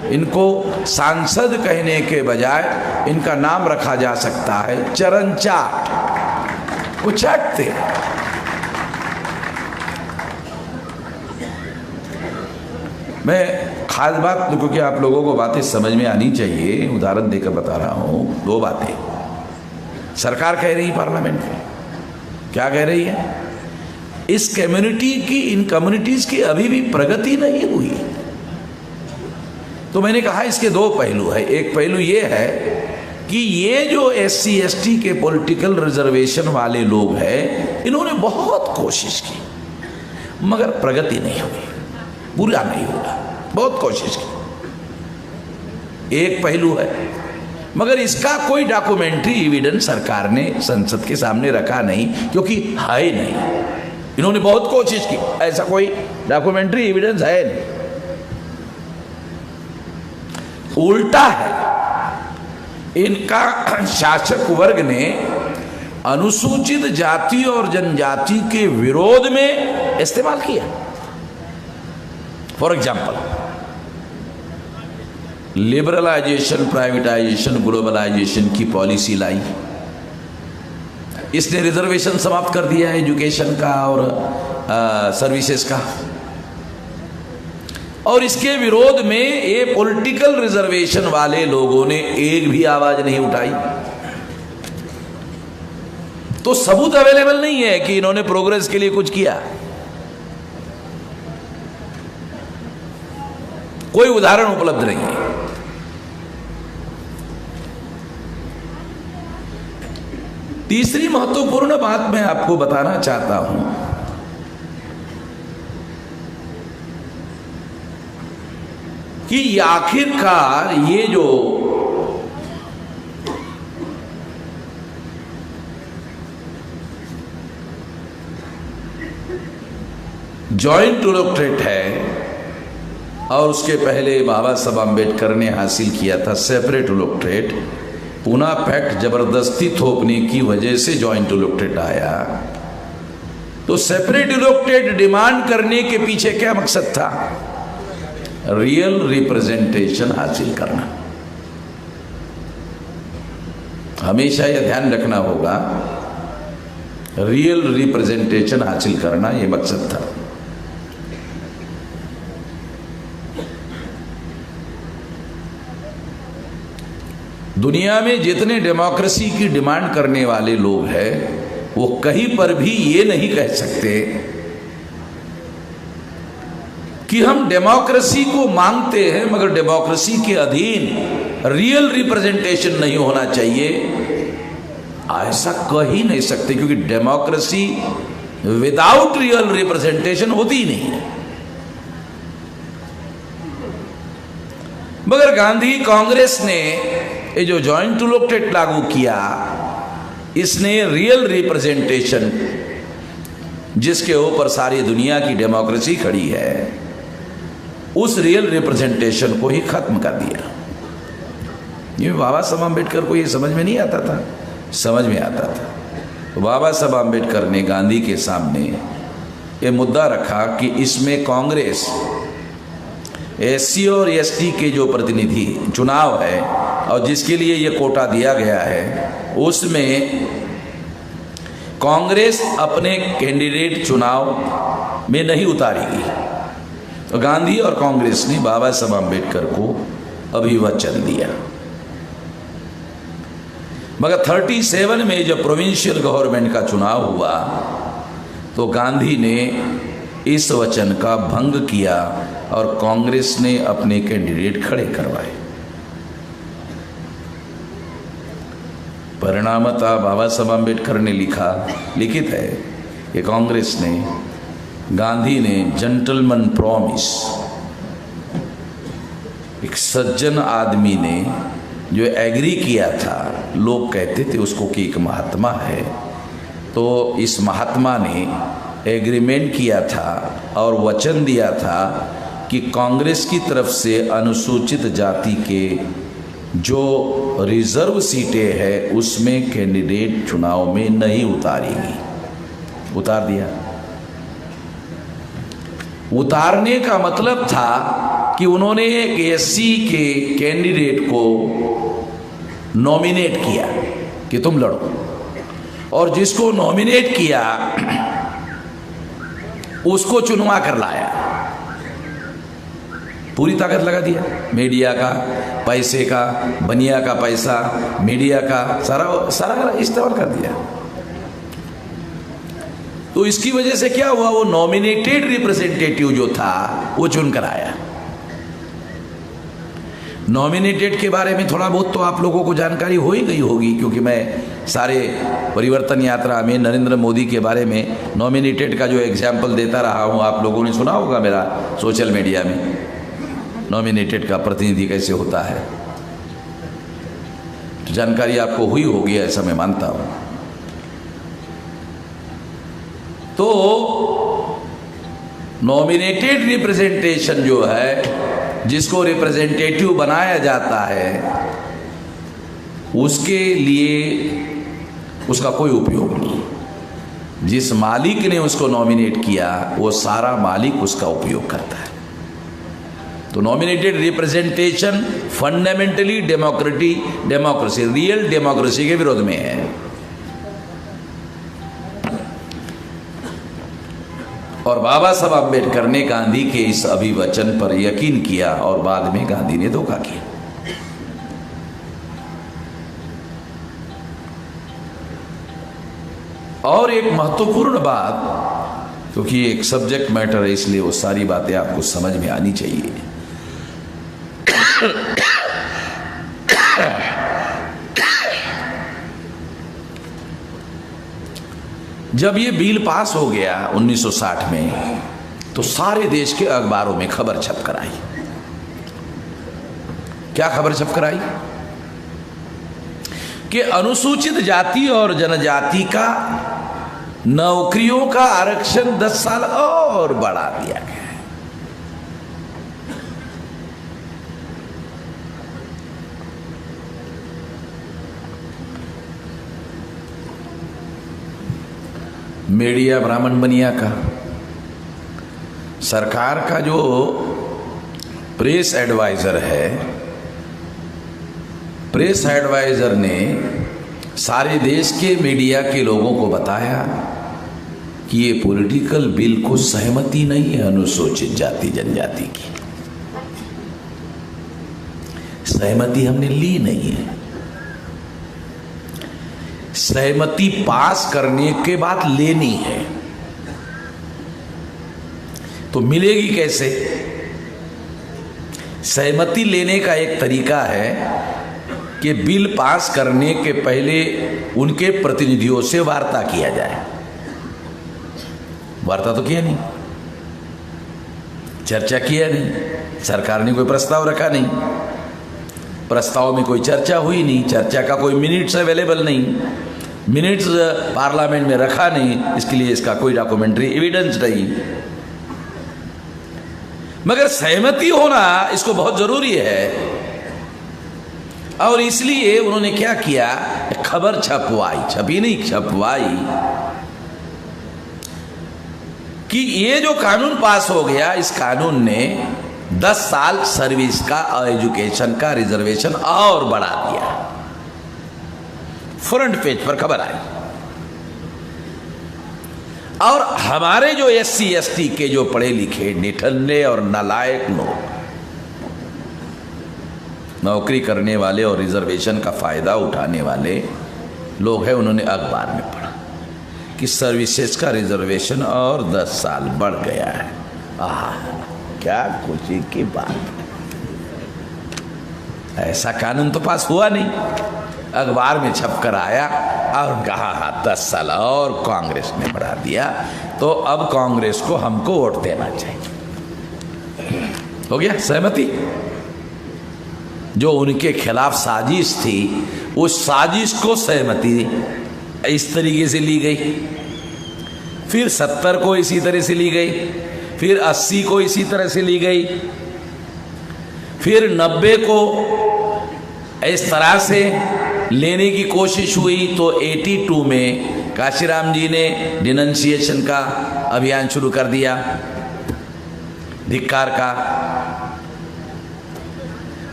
इनको सांसद कहने के बजाय इनका नाम रखा जा सकता है चरण चाट। वो चाटते। मैं खास बात, क्योंकि आप लोगों को बातें समझ में आनी चाहिए, उदाहरण देकर बता रहा हूं। दो बातें सरकार कह रही पार्लियामेंट में, क्या कह रही है? इस कम्युनिटी की, इन कम्युनिटीज की अभी भी प्रगति नहीं हुई। तो मैंने कहा इसके दो पहलू है। एक पहलू ये है कि ये जो SC ST के पॉलिटिकल रिजर्वेशन वाले लोग हैं, इन्होंने बहुत कोशिश की मगर प्रगति नहीं हुई, पूरा नहीं हुआ, बहुत कोशिश की। एक पहलू है, मगर इसका कोई डॉक्यूमेंट्री एविडेंस सरकार ने संसद के सामने रखा नहीं, क्योंकि है नहीं। इन्होंने बहुत कोशिश की, ऐसा कोई डॉक्यूमेंट्री एविडेंस है नहीं। उल्टा है, इनका शासक वर्ग ने अनुसूचित जाति और जनजाति के विरोध में इस्तेमाल किया। For example, liberalisation, privatisation, globalisation की पॉलिसी लाई। इसने रिजर्वेशन समाप्त कर दिया है एजुकेशन का और सर्विसेज का। और इसके विरोध में ये पॉलिटिकल रिजर्वेशन वाले लोगों ने एक भी आवाज नहीं उठाई। तो सबूत अवेलेबल नहीं है कि इन्होंने प्रोग्रेस के लिए कुछ किया। कोई उदाहरण उपलब्ध नहीं है। तीसरी महत्वपूर्ण बात मैं आपको बताना चाहता हूं कि आखिरकार ये जो जॉइंट इलेक्टोरेट है और उसके पहले बाबा साहब आम्बेडकर ने हासिल किया था सेपरेट इलेक्टोरेट, पूना पैक्ट जबरदस्ती थोपने की वजह से जॉइंट इलेक्टोरेट आया। तो सेपरेट इलेक्टोरेट डिमांड करने के पीछे क्या मकसद था? रियल रिप्रेजेंटेशन हासिल करना। हमेशा यह ध्यान रखना होगा, रियल रिप्रेजेंटेशन हासिल करना यह मकसद था। दुनिया में जितने डेमोक्रेसी की डिमांड करने वाले लोग हैं, वो कहीं पर भी ये नहीं कह सकते कि हम डेमोक्रेसी को मांगते हैं मगर डेमोक्रेसी के अधीन रियल रिप्रेजेंटेशन नहीं होना चाहिए। ऐसा कह ही नहीं सकते, क्योंकि डेमोक्रेसी विदाउट रियल रिप्रेजेंटेशन होती ही नहीं है। मगर गांधी कांग्रेस ने ये जो जॉइंट इलेक्टोरेट लागू किया, इसने रियल रिप्रेजेंटेशन, जिसके ऊपर सारी दुनिया की डेमोक्रेसी खड़ी है, उस रियल रिप्रेजेंटेशन को ही खत्म कर दिया। ये बाबा साहब आम्बेडकर को ये समझ में नहीं आता था, समझ में आता था। तो बाबा साहब आम्बेडकर ने गांधी के सामने ये मुद्दा रखा कि इसमें कांग्रेस, SC और ST के जो प्रतिनिधि चुनाव है और जिसके लिए ये कोटा दिया गया है, उसमें कांग्रेस अपने कैंडिडेट चुनाव में नहीं उतारेगी। तो गांधी और कांग्रेस ने बाबा साहब आम्बेडकर को अभिवचन दिया। मगर 37 में जब प्रोविंशियल गवर्नमेंट का चुनाव हुआ तो गांधी ने इस वचन का भंग किया और कांग्रेस ने अपने कैंडिडेट खड़े करवाए। परिणामतः बाबा साहब आम्बेडकर ने लिखित है कि कांग्रेस ने, गांधी ने जेंटलमैन प्रॉमिस, एक सज्जन आदमी ने जो एग्री किया था, लोग कहते थे उसको कि एक महात्मा है, तो इस महात्मा ने एग्रीमेंट किया था और वचन दिया था कि कांग्रेस की तरफ से अनुसूचित जाति के जो रिजर्व सीटें हैं उसमें कैंडिडेट चुनाव में नहीं उतारेगी। उतार दिया। उतारने का मतलब था कि उन्होंने एक एससी के कैंडिडेट को नॉमिनेट किया कि तुम लड़ो, और जिसको नॉमिनेट किया उसको चुनवा कर लाया, पूरी ताकत लगा दिया, मीडिया का पैसे का, बनिया का पैसा, मीडिया का सारा इस्तेमाल कर दिया। तो इसकी वजह से क्या हुआ, वो नॉमिनेटेड रिप्रेजेंटेटिव जो था वो चुनकर आया। नॉमिनेटेड के बारे में थोड़ा बहुत तो आप लोगों को जानकारी हो ही गई होगी, क्योंकि मैं सारे परिवर्तन यात्रा में नरेंद्र मोदी के बारे में नॉमिनेटेड का जो एग्जाम्पल देता रहा हूँ। आप लोगों ने सुना होगा मेरा सोशल मीडिया में, नॉमिनेटेड का प्रतिनिधि कैसे होता है, तो जानकारी आपको हुई होगी ऐसा मैं मानता हूँ। तो नॉमिनेटेड रिप्रेजेंटेशन जो है, जिसको रिप्रेजेंटेटिव बनाया जाता है, उसके लिए उसका कोई उपयोग नहीं। जिस मालिक ने उसको नॉमिनेट किया वो सारा मालिक उसका उपयोग करता है। तो nominated representation fundamentally democracy, real democracy के विरोध में है। और बाबा साहब अम्बेडकर ने गांधी के इस अभिवचन पर यकीन किया और बाद में गांधी ने धोखा किया। और एक महत्वपूर्ण बात, क्योंकि एक सब्जेक्ट मैटर है इसलिए वो सारी बातें आपको समझ में आनी चाहिए। जब ये बिल पास हो गया 1960 में, तो सारे देश के अखबारों में खबर छप कर आई। क्या खबर छप कर आई? कि अनुसूचित जाति और जनजाति का नौकरियों का आरक्षण 10 साल और बढ़ा दिया गया है। मीडिया ब्राह्मण बनिया का, सरकार का जो प्रेस एडवाइजर है, प्रेस एडवाइजर ने सारे देश के मीडिया के लोगों को बताया कि ये पॉलिटिकल बिल को सहमति नहीं है अनुसूचित जाति जनजाति की, सहमति हमने ली नहीं है। सहमति पास करने के बाद लेनी है, तो मिलेगी कैसे? सहमति लेने का एक तरीका है कि बिल पास करने के पहले उनके प्रतिनिधियों से वार्ता किया जाए। वार्ता तो किया नहीं, चर्चा किया नहीं, सरकार ने कोई प्रस्ताव रखा नहीं, प्रस्ताव में कोई चर्चा हुई नहीं, चर्चा का कोई मिनट्स अवेलेबल नहीं, मिनट्स पार्लियामेंट में रखा नहीं, इसके लिए इसका कोई डॉक्यूमेंट्री एविडेंस नहीं। मगर सहमति होना इसको बहुत जरूरी है, और इसलिए उन्होंने क्या किया, खबर छपवाई, छपी नहीं छपवाई, कि ये जो कानून पास हो गया, इस कानून ने 10 साल सर्विस का और एजुकेशन का रिजर्वेशन और बढ़ा दिया। फ्रंट पेज पर खबर आई। और हमारे जो SC ST के जो पढ़े लिखे निठल्ले और नालायक लोग, नौकरी करने वाले और रिजर्वेशन का फायदा उठाने वाले लोग हैं, उन्होंने अखबार में पढ़ा कि सर्विसेज का रिजर्वेशन और 10 साल बढ़ गया है। क्या खुशी की बात, ऐसा कानून तो पास हुआ नहीं, अखबार में छपकर आया और कहा हाँ 10 साल और कांग्रेस ने बढ़ा दिया, तो अब कांग्रेस को हमको वोट देना चाहिए। हो गया सहमति। जो उनके खिलाफ साजिश थी, उस साजिश को सहमति इस तरीके से ली गई, फिर 70 को इसी तरह से ली गई, फिर 80 को इसी तरह से ली गई, फिर 90 को इस तरह से लेने की कोशिश हुई। तो 82 में काशीराम जी ने डिनंसिएशन का अभियान शुरू कर दिया, धिक्कार का।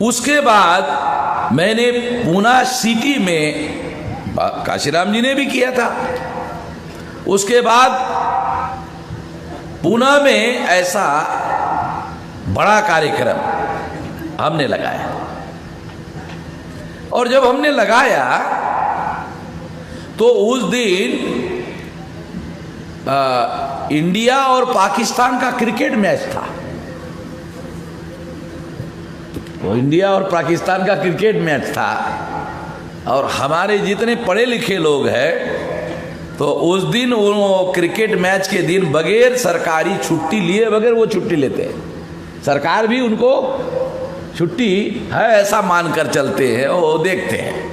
उसके बाद मैंने पूना सिटी में, काशीराम जी ने भी किया था, उसके बाद पूना में ऐसा बड़ा कार्यक्रम हमने लगाया। और जब हमने लगाया तो उस दिन इंडिया और पाकिस्तान का क्रिकेट मैच था। वो इंडिया और पाकिस्तान का क्रिकेट मैच था, और हमारे जितने पढ़े लिखे लोग हैं तो उस दिन वो क्रिकेट मैच के दिन बगैर सरकारी छुट्टी लिए बगैर वो छुट्टी लेते हैं। सरकार भी उनको छुट्टी है ऐसा मानकर चलते हैं, वो देखते हैं।